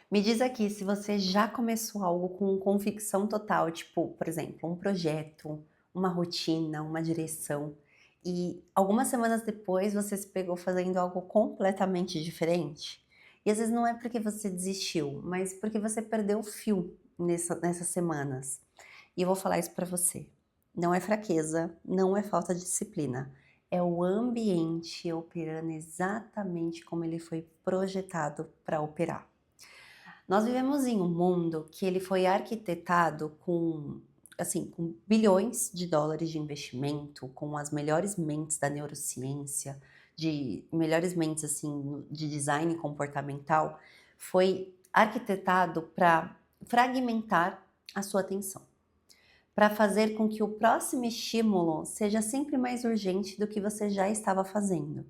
Me diz aqui se você já começou algo com convicção total, tipo, por exemplo, um projeto, uma rotina, uma direção, e algumas semanas depois você se pegou fazendo algo completamente diferente? E às vezes não é porque você desistiu, mas porque você perdeu o fio nessas semanas. E eu vou falar isso pra você. Não é fraqueza, não é falta de disciplina. É o ambiente operando exatamente como ele foi projetado para operar. Nós vivemos em um mundo que ele foi arquitetado com, assim, com bilhões de dólares de investimento, com as melhores mentes da neurociência, de melhores mentes, assim, de design comportamental, foi arquitetado para fragmentar a sua atenção, para fazer com que o próximo estímulo seja sempre mais urgente do que você já estava fazendo,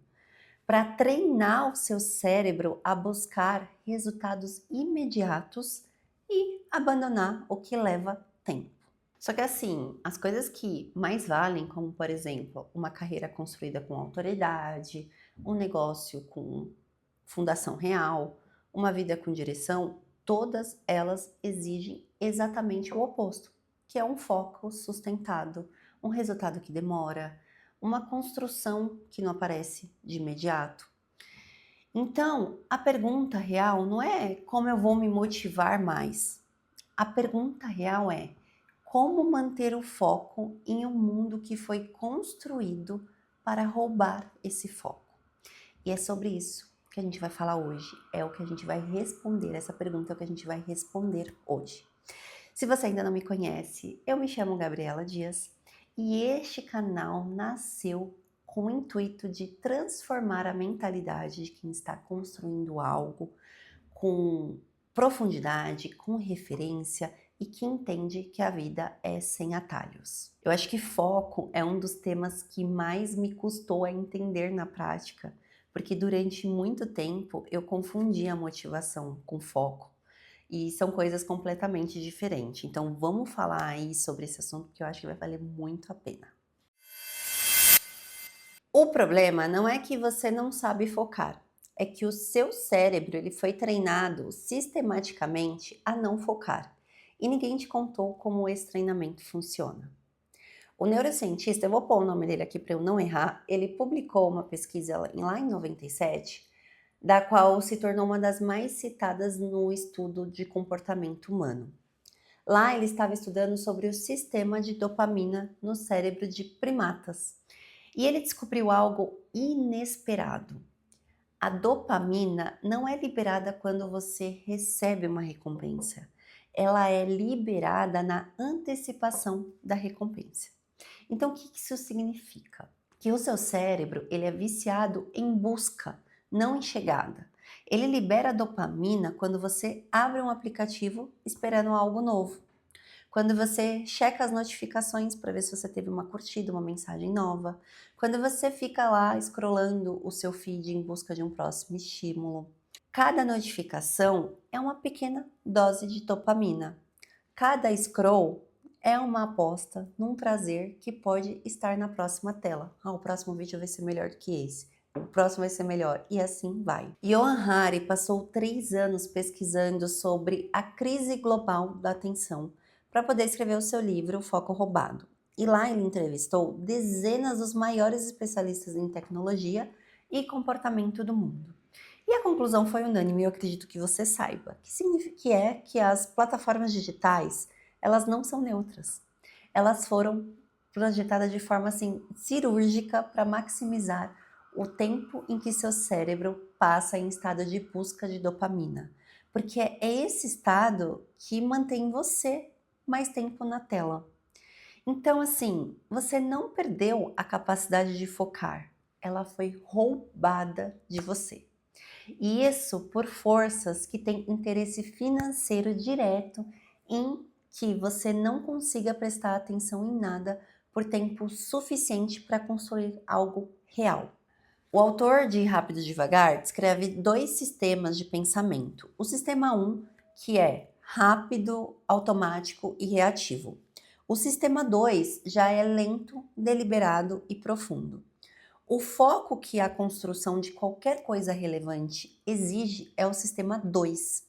para treinar o seu cérebro a buscar resultados imediatos e abandonar o que leva tempo. Só que assim, as coisas que mais valem, como por exemplo, uma carreira construída com autoridade, um negócio com fundação real, uma vida com direção, todas elas exigem exatamente o oposto, que é um foco sustentado, um resultado que demora, uma construção que não aparece de imediato. Então, a pergunta real não é como eu vou me motivar mais. A pergunta real é como manter o foco em um mundo que foi construído para roubar esse foco. E é sobre isso que a gente vai falar hoje. É o que a gente vai responder. Essa pergunta é o que a gente vai responder hoje. Se você ainda não me conhece, eu me chamo Gabriela Dias e este canal nasceu com o intuito de transformar a mentalidade de quem está construindo algo com profundidade, com referência e que entende que a vida é sem atalhos. Eu acho que foco é um dos temas que mais me custou a entender na prática, porque durante muito tempo eu confundia a motivação com foco. E são coisas completamente diferentes. Então vamos falar aí sobre esse assunto que eu acho que vai valer muito a pena. O problema não é que você não sabe focar, é que o seu cérebro ele foi treinado sistematicamente a não focar. E ninguém te contou como esse treinamento funciona. O neurocientista, eu vou pôr o nome dele aqui para eu não errar, ele publicou uma pesquisa lá em 97, da qual se tornou uma das mais citadas no estudo de comportamento humano. Lá ele estava estudando sobre o sistema de dopamina no cérebro de primatas. E ele descobriu algo inesperado. A dopamina não é liberada quando você recebe uma recompensa. Ela é liberada na antecipação da recompensa. Então, o que isso significa? Que o seu cérebro ele é viciado em busca, não em chegada. Ele libera dopamina quando você abre um aplicativo esperando algo novo. Quando você checa as notificações para ver se você teve uma curtida, uma mensagem nova. Quando você fica lá scrollando o seu feed em busca de um próximo estímulo. Cada notificação é uma pequena dose de dopamina. Cada scroll é uma aposta num prazer que pode estar na próxima tela. O próximo vídeo vai ser melhor do que esse. O próximo vai ser melhor. E assim vai. Johan Hari passou 3 anos pesquisando sobre a crise global da atenção para poder escrever o seu livro Foco Roubado. E lá ele entrevistou dezenas dos maiores especialistas em tecnologia e comportamento do mundo. E a conclusão foi unânime, eu acredito que você saiba, que significa que as plataformas digitais, elas não são neutras. Elas foram projetadas de forma assim cirúrgica para maximizar o tempo em que seu cérebro passa em estado de busca de dopamina, porque é esse estado que mantém você mais tempo na tela. Então, assim, você não perdeu a capacidade de focar, ela foi roubada de você. E isso por forças que têm interesse financeiro direto em que você não consiga prestar atenção em nada por tempo suficiente para construir algo real. O autor de Rápido e Devagar descreve 2 sistemas de pensamento. O sistema 1, que é rápido, automático e reativo. O sistema 2 já é lento, deliberado e profundo. O foco que a construção de qualquer coisa relevante exige é o sistema 2.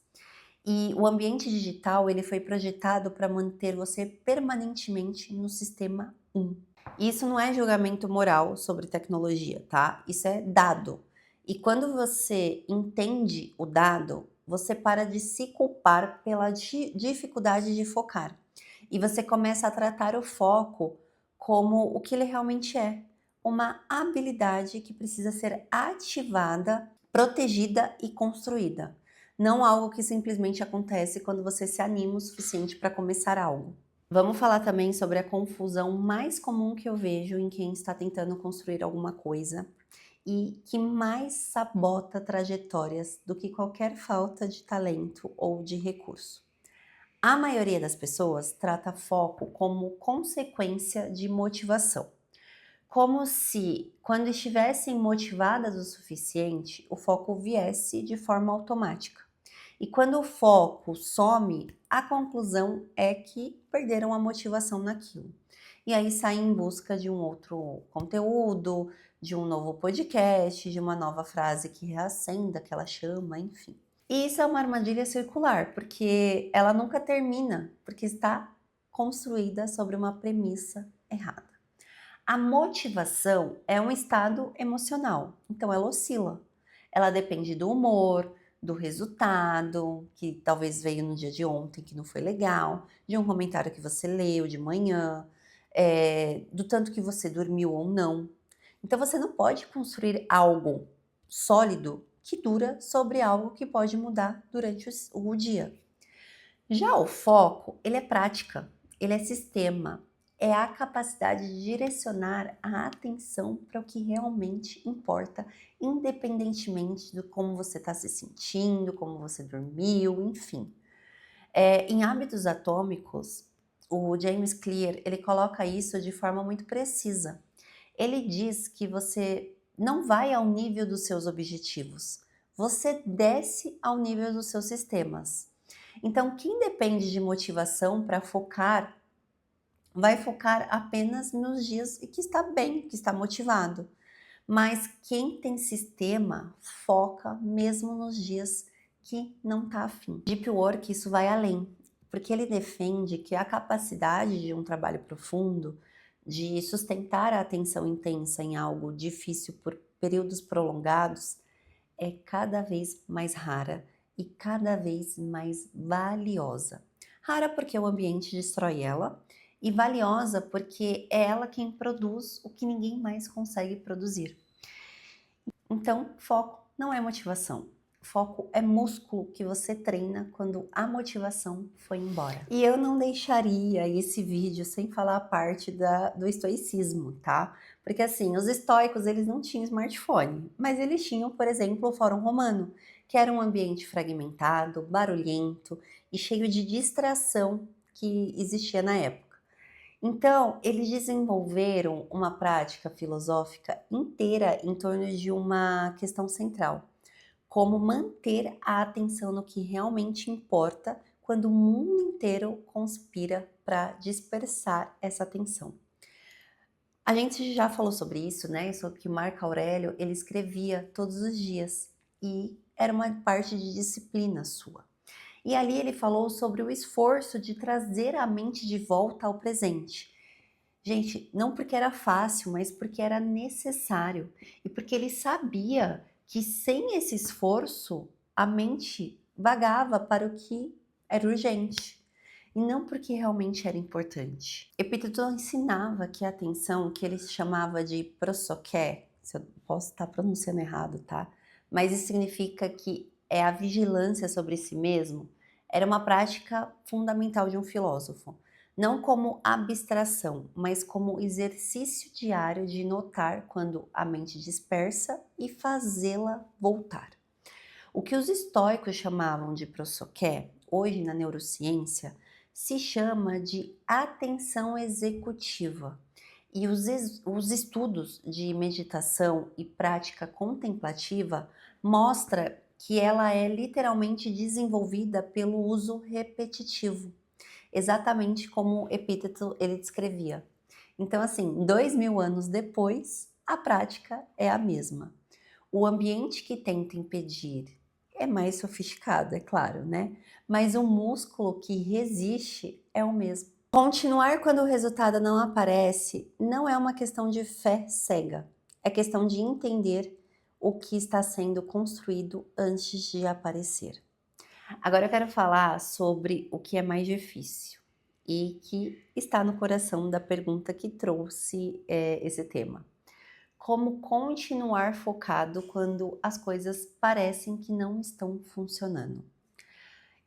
E o ambiente digital, ele foi projetado para manter você permanentemente no sistema 1. Isso não é julgamento moral sobre tecnologia, tá? Isso é dado. E quando você entende o dado, você para de se culpar pela dificuldade de focar. E você começa a tratar o foco como o que ele realmente é, uma habilidade que precisa ser ativada, protegida e construída. Não algo que simplesmente acontece quando você se anima o suficiente para começar algo. Vamos falar também sobre a confusão mais comum que eu vejo em quem está tentando construir alguma coisa e que mais sabota trajetórias do que qualquer falta de talento ou de recurso. A maioria das pessoas trata foco como consequência de motivação, como se, quando estivessem motivadas o suficiente, o foco viesse de forma automática. E quando o foco some, a conclusão é que perderam a motivação naquilo. E aí saem em busca de um outro conteúdo, de um novo podcast, de uma nova frase que reacenda aquela chama, enfim. E isso é uma armadilha circular, porque ela nunca termina, porque está construída sobre uma premissa errada. A motivação é um estado emocional, então ela oscila. Ela depende do humor, do resultado, que talvez veio no dia de ontem, que não foi legal, de um comentário que você leu de manhã, do tanto que você dormiu ou não. Então você não pode construir algo sólido que dura sobre algo que pode mudar durante o dia. Já o foco, ele é prática, ele é sistema, é a capacidade de direcionar a atenção para o que realmente importa, independentemente de como você está se sentindo, como você dormiu, enfim. Em Hábitos Atômicos, o James Clear, ele coloca isso de forma muito precisa. Ele diz que você não vai ao nível dos seus objetivos, você desce ao nível dos seus sistemas. Então, quem depende de motivação para focar, vai focar apenas nos dias que está bem, que está motivado. Mas quem tem sistema, foca mesmo nos dias que não está afim. Deep Work, isso vai além, porque ele defende que a capacidade de um trabalho profundo, de sustentar a atenção intensa em algo difícil por períodos prolongados, é cada vez mais rara e cada vez mais valiosa. Rara porque o ambiente destrói ela, e valiosa porque é ela quem produz o que ninguém mais consegue produzir. Então, foco não é motivação. Foco é músculo que você treina quando a motivação foi embora. E eu não deixaria esse vídeo sem falar a parte do estoicismo, tá? Porque assim, os estoicos, eles não tinham smartphone, mas eles tinham, por exemplo, o Fórum Romano, que era um ambiente fragmentado, barulhento e cheio de distração que existia na época. Então, eles desenvolveram uma prática filosófica inteira em torno de uma questão central: como manter a atenção no que realmente importa quando o mundo inteiro conspira para dispersar essa atenção. A gente já falou sobre isso, né? Sobre que Marco Aurélio, ele escrevia todos os dias e era uma parte de disciplina sua. E ali ele falou sobre o esforço de trazer a mente de volta ao presente. Gente, não porque era fácil, mas porque era necessário. E porque ele sabia que sem esse esforço, a mente vagava para o que era urgente. E não porque realmente era importante. Epíteto ensinava que a atenção, que ele chamava de prosoké, se eu posso estar pronunciando errado, tá? Mas isso significa que é a vigilância sobre si mesmo, era uma prática fundamental de um filósofo. Não como abstração, mas como exercício diário de notar quando a mente dispersa e fazê-la voltar. O que os estoicos chamavam de prosoké, hoje na neurociência, se chama de atenção executiva. E os estudos de meditação e prática contemplativa mostram que ela é literalmente desenvolvida pelo uso repetitivo, exatamente como Epíteto ele descrevia. Então, assim, 2000 anos depois, a prática é a mesma. O ambiente que tenta impedir É mais sofisticado, é claro, né? Mas o músculo que resiste é o mesmo. Continuar quando o resultado não aparece não é uma questão de fé cega, é questão de entender o que está sendo construído antes de aparecer. Agora eu quero falar sobre o que é mais difícil e que está no coração da pergunta que trouxe esse tema. Como continuar focado quando as coisas parecem que não estão funcionando?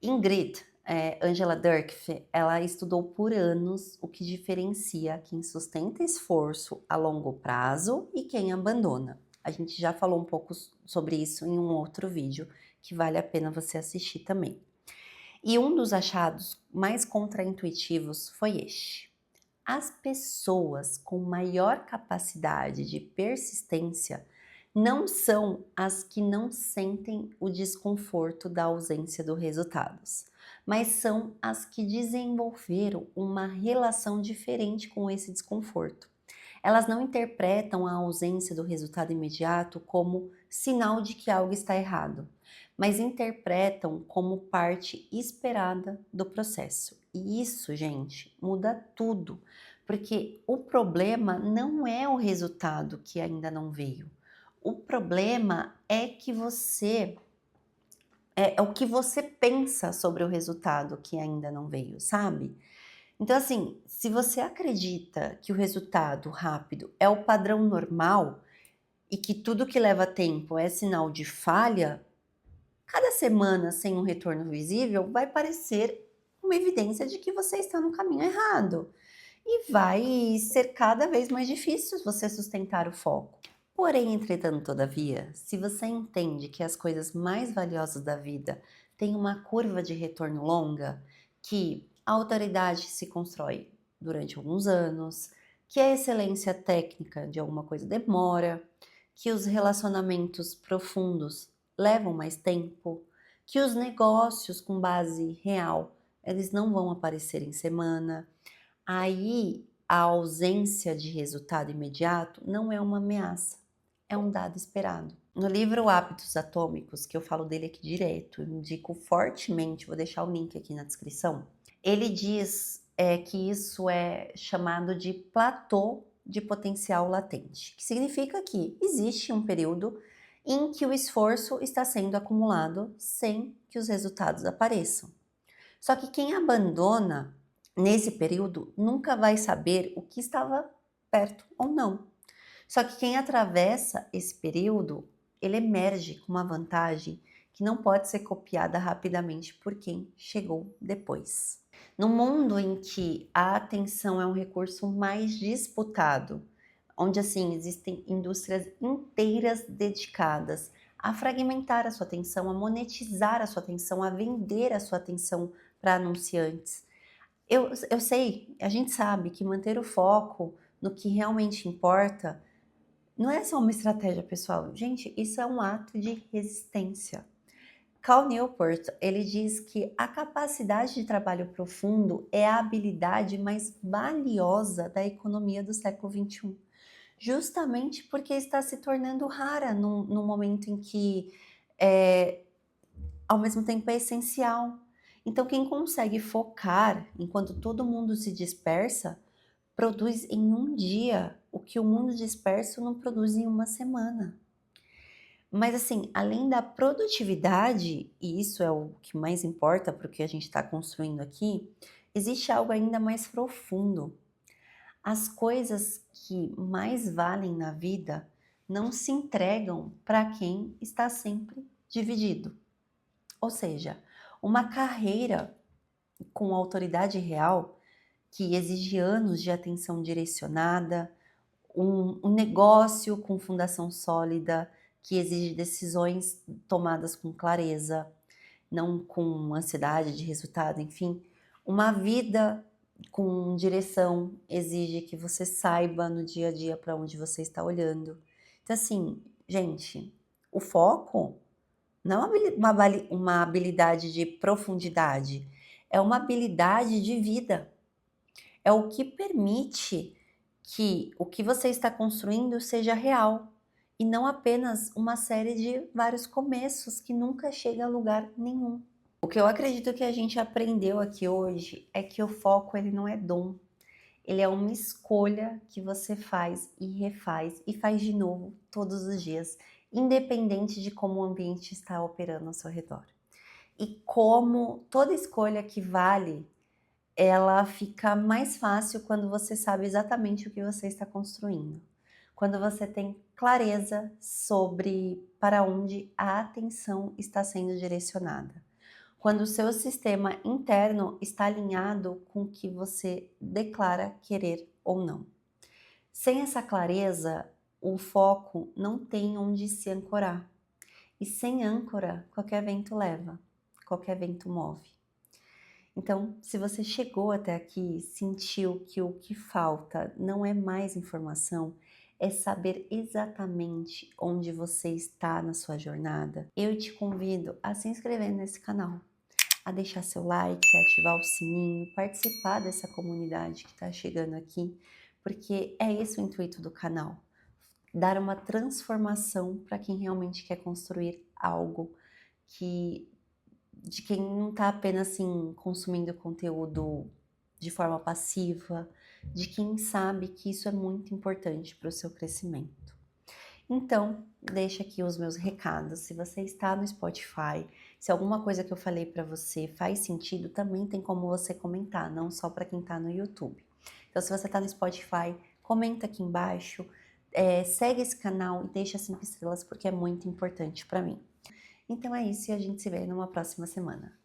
Ingrid, Angela Dirkf, ela estudou por anos o que diferencia quem sustenta esforço a longo prazo e quem abandona. A gente já falou um pouco sobre isso em um outro vídeo que vale a pena você assistir também. E um dos achados mais contraintuitivos foi este: as pessoas com maior capacidade de persistência não são as que não sentem o desconforto da ausência dos resultados, mas são as que desenvolveram uma relação diferente com esse desconforto. Elas não interpretam a ausência do resultado imediato como sinal de que algo está errado, mas interpretam como parte esperada do processo. E isso, gente, muda tudo, porque o problema não é o resultado que ainda não veio. O problema é que é o que você pensa sobre o resultado que ainda não veio, sabe? Então, assim, se você acredita que o resultado rápido é o padrão normal e que tudo que leva tempo é sinal de falha, cada semana sem um retorno visível vai parecer uma evidência de que você está no caminho errado. E vai ser cada vez mais difícil você sustentar o foco. Porém, entretanto, todavia, se você entende que as coisas mais valiosas da vida têm uma curva de retorno longa, que a autoridade se constrói durante alguns anos, que a excelência técnica de alguma coisa demora, que os relacionamentos profundos levam mais tempo, que os negócios com base real, eles não vão aparecer em semana. Aí a ausência de resultado imediato não é uma ameaça, é um dado esperado. No livro Hábitos Atômicos, que eu falo dele aqui direto, eu indico fortemente, vou deixar o link aqui na descrição, ele diz que isso é chamado de platô de potencial latente, que significa que existe um período em que o esforço está sendo acumulado sem que os resultados apareçam. Só que quem abandona nesse período nunca vai saber o que estava perto ou não. Só que quem atravessa esse período, ele emerge com uma vantagem que não pode ser copiada rapidamente por quem chegou depois. No mundo em que a atenção é um recurso mais disputado, onde assim existem indústrias inteiras dedicadas a fragmentar a sua atenção, a monetizar a sua atenção, a vender a sua atenção para anunciantes. Eu sei, a gente sabe que manter o foco no que realmente importa não é só uma estratégia pessoal. Gente, isso é um ato de resistência. Cal Newport, ele diz que a capacidade de trabalho profundo é a habilidade mais valiosa da economia do século XXI, justamente porque está se tornando rara num momento em que, ao mesmo tempo, é essencial. Então, quem consegue focar enquanto todo mundo se dispersa, produz em um dia o que o mundo disperso não produz em uma semana. Mas assim, além da produtividade, e isso é o que mais importa para o que a gente está construindo aqui, existe algo ainda mais profundo. As coisas que mais valem na vida não se entregam para quem está sempre dividido. Ou seja, uma carreira com autoridade real que exige anos de atenção direcionada, um negócio com fundação sólida, que exige decisões tomadas com clareza, não com ansiedade de resultado, enfim. Uma vida com direção exige que você saiba no dia a dia para onde você está olhando. Então, assim, gente, o foco não é uma habilidade de profundidade, é uma habilidade de vida. É o que permite que o que você está construindo seja real e não apenas uma série de vários começos que nunca chega a lugar nenhum. O que eu acredito que a gente aprendeu aqui hoje é que o foco ele não é dom, ele é uma escolha que você faz e refaz e faz de novo todos os dias, independente de como o ambiente está operando ao seu redor. E como toda escolha que vale, ela fica mais fácil quando você sabe exatamente o que você está construindo. Quando você tem clareza sobre para onde a atenção está sendo direcionada. Quando o seu sistema interno está alinhado com o que você declara querer ou não. Sem essa clareza, o foco não tem onde se ancorar. E sem âncora, qualquer vento leva, qualquer vento move. Então, se você chegou até aqui, sentiu que o que falta não é mais informação, é saber exatamente onde você está na sua jornada, eu te convido a se inscrever nesse canal, a deixar seu like, ativar o sininho, participar dessa comunidade que está chegando aqui, porque é esse o intuito do canal, dar uma transformação para quem realmente quer construir algo que de quem não está apenas assim consumindo conteúdo de forma passiva, de quem sabe que isso é muito importante para o seu crescimento. Então, deixa aqui os meus recados. Se você está no Spotify, se alguma coisa que eu falei para você faz sentido, também tem como você comentar, não só para quem está no YouTube. Então, se você está no Spotify, comenta aqui embaixo, segue esse canal e deixa 5 estrelas porque é muito importante para mim. Então é isso e a gente se vê numa próxima semana.